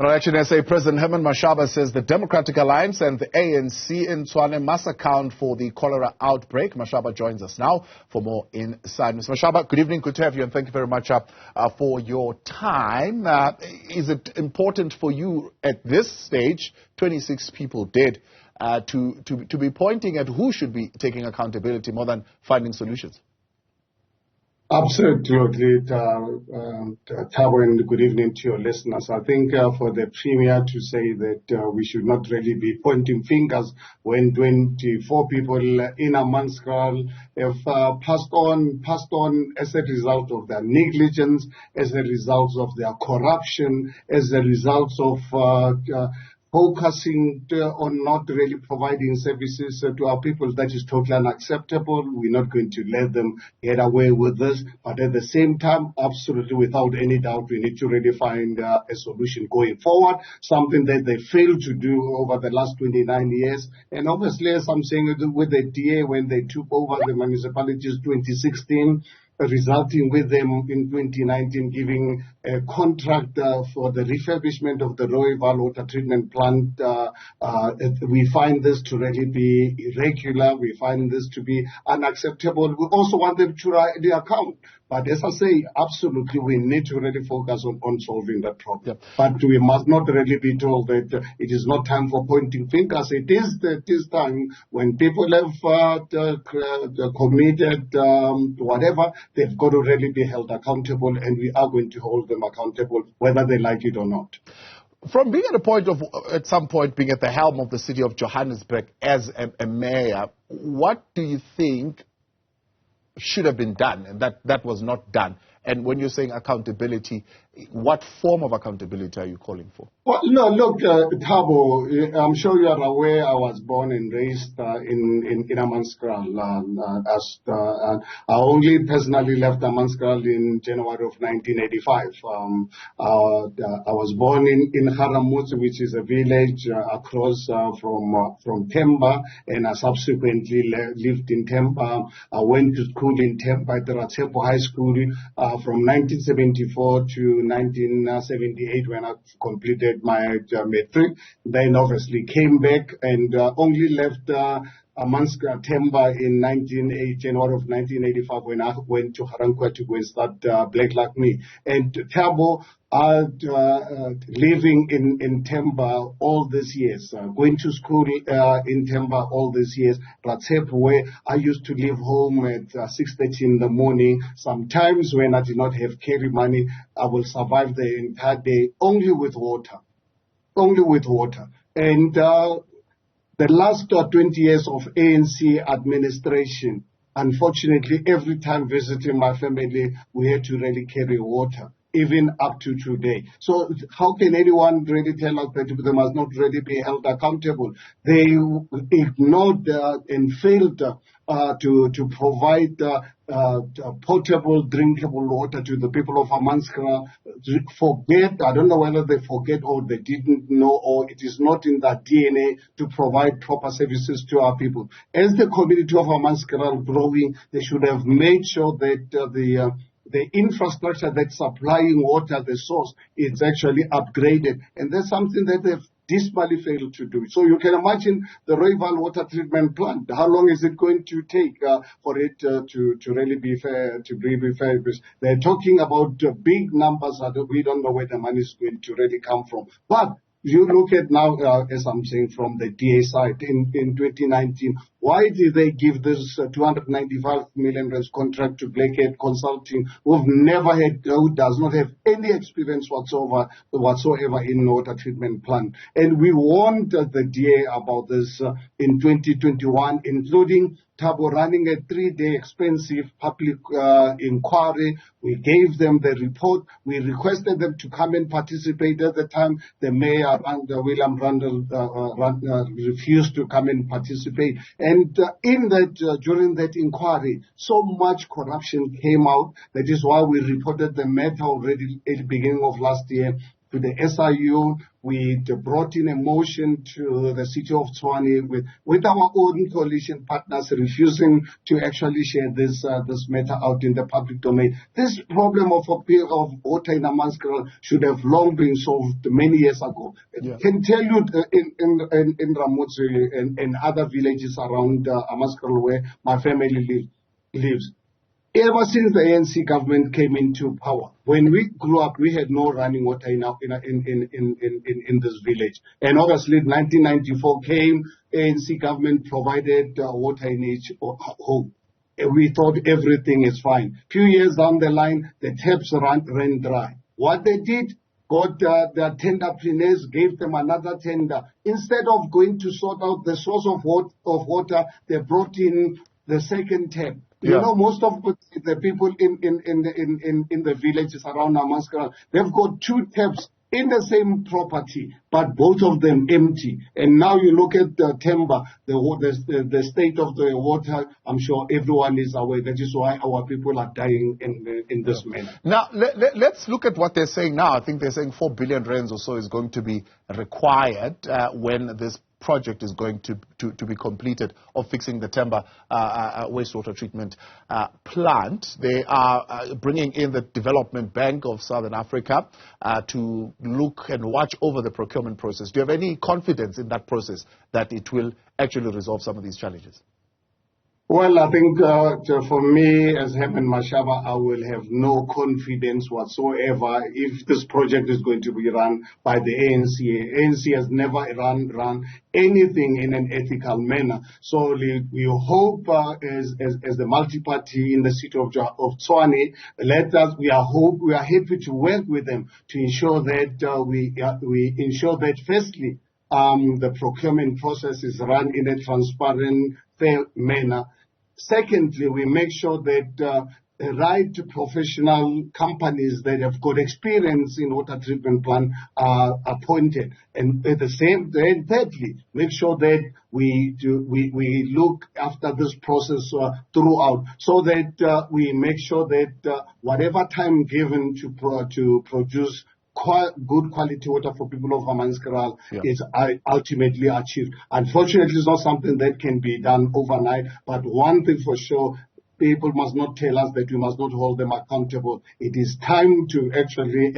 Well, ActionSA President Herman Mashaba says the Democratic Alliance and the ANC in Tshwane must account for the cholera outbreak. Mashaba joins us now for more insight. Mr. Mashaba, good evening, good to have you, and thank you very much for your time. Is it important for you at this stage, 26 people dead, to be pointing at who should be taking accountability more than finding solutions? Absolutely, Thabo, and good evening to your listeners. I think for the Premier to say that we should not really be pointing fingers when 24 people in Hammanskraal have passed on as a result of their negligence, as a result of their corruption, as a result of focusing on not really providing services to our people, that is totally unacceptable. We're not going to let them get away with this. But at the same time, absolutely without any doubt, we need to really find a solution going forward, something that they failed to do over the last 29 years. And obviously, as I'm saying, with the DA, when they took over the municipalities 2016, resulting with them in 2019 giving a contract for the refurbishment of the Rooiwal water treatment plant. We find this to really be irregular. We find this to be unacceptable. We also want them to write the account. But as I say, absolutely, we need to really focus on solving that problem. Yep. But we must not really be told that it is not time for pointing fingers. It is time when people have committed whatever, they've got to really be held accountable, and we are going to hold them accountable, whether they like it or not. From being at some point being at the helm of the city of Johannesburg as a mayor, what do you think should have been done and that was not done? And when you're saying accountability, what form of accountability are you calling for? Well, no, look, Thabo, I'm sure you are aware I was born and raised in Hammanskraal. I only personally left Hammanskraal in January of 1985. I was born in Haramutsi, which is a village across from Temba, and I subsequently lived in Temba. I went to school in Temba at the Ratshepo High School from 1974 to 1978 when I completed my matric. Then obviously came back and only left Hammanskraal Temba in January of 1985 when I went to Haranqua to go and start Black Like Me. And Thabo, living in Temba all these years, going to school in Temba all these years, Ratshepo, where I used to leave home at 6:30 in the morning. Sometimes when I did not have carry money, I will survive the entire day only with water. Only with water. And the last 20 years of ANC administration, unfortunately, every time visiting my family, we had to really carry water, even up to today. So how can anyone really tell us that they must not really be held accountable? They ignored and failed to provide potable, drinkable water to the people of Hammanskraal. I don't know whether they forget or they didn't know, or it is not in their DNA to provide proper services to our people. As the community of Hammanskraal growing, they should have made sure that the infrastructure that's supplying water, the source, is actually upgraded. And that's something that they've dismally failed to do. So you can imagine the Rooiwal water treatment plant. How long is it going to take for it to really be fair, to be fair? They're talking about big numbers that we don't know where the money is going to really come from. But you look at now, as I'm saying, from the DA side, in 2019, why did they give this 295 million rand contract to Blackhead Consulting, who does not have any experience whatsoever in water treatment plant? And we warned the DA about this in 2021, including Thabo running a 3-day expensive public inquiry. We gave them the report. We requested them to come and participate. At the time, the mayor, William Randall, refused to come and participate. And during that inquiry, so much corruption came out. That is why we reported the matter already at the beginning of last year. to the SIU. We brought in a motion to the city of Tshwane with our own coalition partners refusing to actually share this matter out in the public domain. This problem of water in Hammanskraal should have long been solved many years ago. Yeah. I can tell you in Ramotse and other villages around Hammanskraal where my family lives. Ever since the ANC government came into power, when we grew up, we had no running water in this village. And obviously, 1994 came, ANC government provided water in each home. We thought everything is fine. Few years down the line, the taps ran dry. What they did, got the tenderpreneurs, gave them another tender. Instead of going to sort out the source of water, they brought in the second tap. Yeah. You know, most of the people in the villages around Hammanskraal, they've got two taps in the same property, but both of them empty. And now you look at the timber, the state of the water, I'm sure everyone is aware. That is why our people are dying in this manner. Now, let's look at what they're saying now. I think they're saying 4 billion rands or so is going to be required when this project is going to be completed of fixing the timber wastewater treatment plant. They are bringing in the Development Bank of Southern Africa to look and watch over the procurement process. Do you have any confidence in that process that it will actually resolve some of these challenges? Well, I think for me, as Herman Mashaba, I will have no confidence whatsoever if this project is going to be run by the ANC. ANC has never run anything in an ethical manner. So we hope, as the multi-party in the city of Tshwane, we are happy to work with them to ensure that we ensure that firstly, the procurement process is run in a transparent, fair manner. Secondly, we make sure that the right professional companies that have got experience in water treatment plant are appointed. And at the same time, thirdly, make sure that we look after this process throughout, so that we make sure that whatever time given to produce good quality water for people of Hammanskraal is ultimately achieved. Unfortunately, it's not something that can be done overnight, but one thing for sure, people must not tell us that we must not hold them accountable. It is time to actually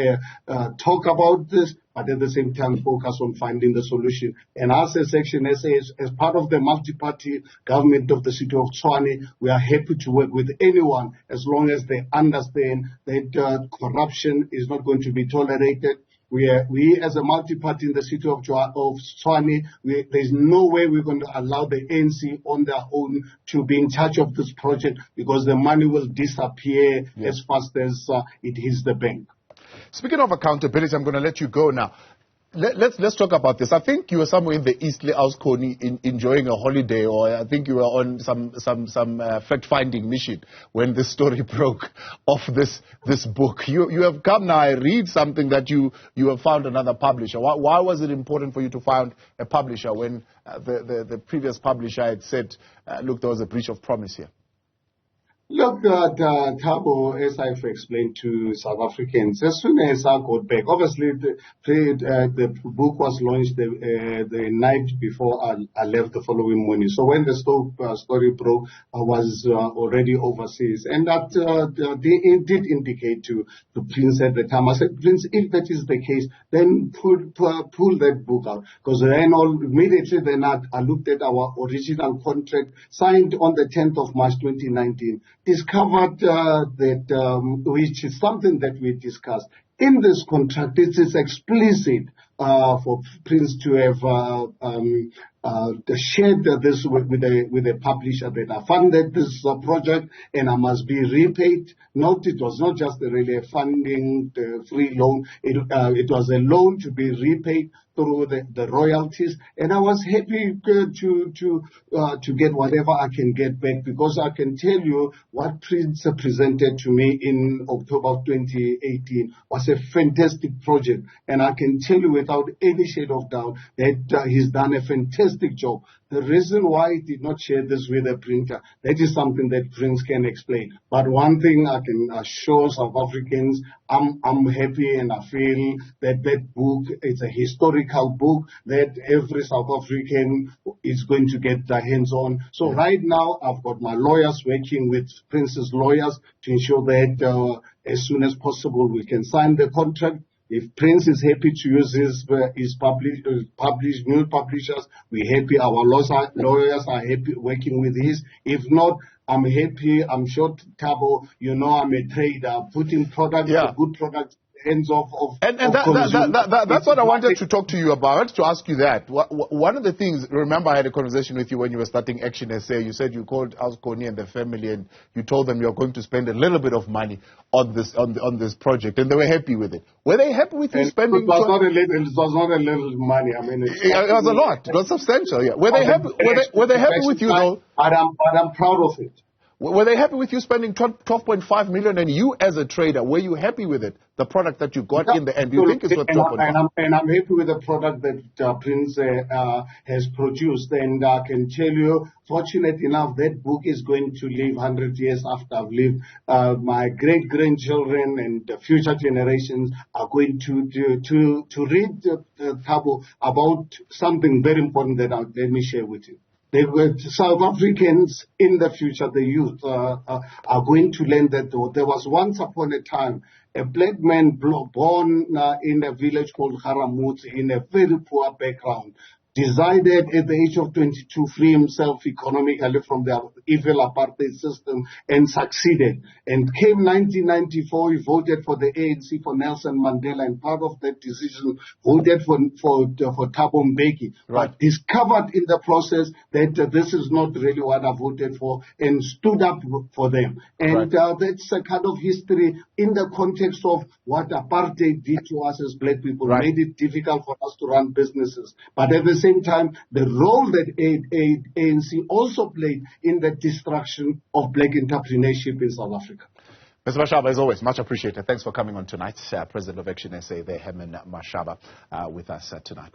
talk about this, but at the same time focus on finding the solution. And us as ActionSA, as part of the multi-party government of the city of Tshwane, we are happy to work with anyone as long as they understand that corruption is not going to be tolerated. We as a multi-party in the city of Tshwane, there's no way we're going to allow the ANC on their own to be in charge of this project, because the money will disappear as fast as it hits the bank. Speaking of accountability, I'm going to let you go now. Let's talk about this. I think you were somewhere in the Eastleigh Ausconi enjoying a holiday, or I think you were on some fact-finding mission when this story broke of this book. You have come now. I read something that you have found another publisher. Why was it important for you to find a publisher when the previous publisher had said, look, there was a breach of promise here? Look, Thabo, as I've explained to South Africans, as soon as I got back, obviously the book was launched the night before I left the following morning. So when the story broke, I was already overseas. And that did indicate to Prince at the time. I said, Prince, if that is the case, then pull that book out. Because then immediately then I looked at our original contract signed on the 10th of March 2019. Discovered that, which is something that we discussed. In this contract, it is explicit for Prince to have shared this with a publisher that I funded this project and I must be repaid. Note, it was not just really a funding, the free loan. It was a loan to be repaid through the royalties, and I was happy to get whatever I can get back, because I can tell you what Prince presented to me in October of 2018 was a fantastic project, and I can tell you without any shade of doubt that he's done a fantastic fantastic job. The reason why he did not share this with the printer, that is something that Prince can explain. But one thing I can assure South Africans, I'm happy and I feel that that book is a historical book that every South African is going to get their hands on. So right now, I've got my lawyers working with Prince's lawyers to ensure that as soon as possible we can sign the contract. If Prince is happy to use his new publishers, we're happy. Our lawyers are happy working with his. If not, I'm happy. I'm sure, Thabo, you know, I'm a trader. Putting products, good products, hands of that's what I wanted to talk to you about. I wanted to ask you that. One of the things, remember I had a conversation with you when you were starting ActionSA. You said you called Alskoni and the family and you told them you're going to spend a little bit of money on this project, and they were happy with it. Were they happy with you spending? It was not a little money. I mean, it was a lot. It was substantial. Yeah. Were they happy? Were they happy with you though? But I'm proud of it. Were they happy with you spending 12.5 million, and you as a trader, were you happy with it, the product that you got in the end? Do you think it's worth 12.5? And I'm happy with the product that Prince has produced. And I can tell you, fortunate enough, that book is going to live 100 years after I've lived. My great-grandchildren and the future generations are going to read Thabo about something very important that let me share with you. South Africans in the future, the youth, are going to learn that there was once upon a time a black man born in a village called Haramutsi in a very poor background, decided at the age of 22 to free himself economically from the evil apartheid system and succeeded. And came 1994, he voted for the ANC, for Nelson Mandela, and part of that decision voted for Thabo Mbeki. Right. But discovered in the process that this is not really what I voted for and stood up for them. And that's a kind of history in the context of what apartheid did to us as black people, made it difficult for us to run businesses. But at the same time, the role that ANC also played in the destruction of black entrepreneurship in South Africa. Mr. Mashaba, as always, much appreciated. Thanks for coming on tonight. President of ActionSA there, Herman Mashaba, with us tonight.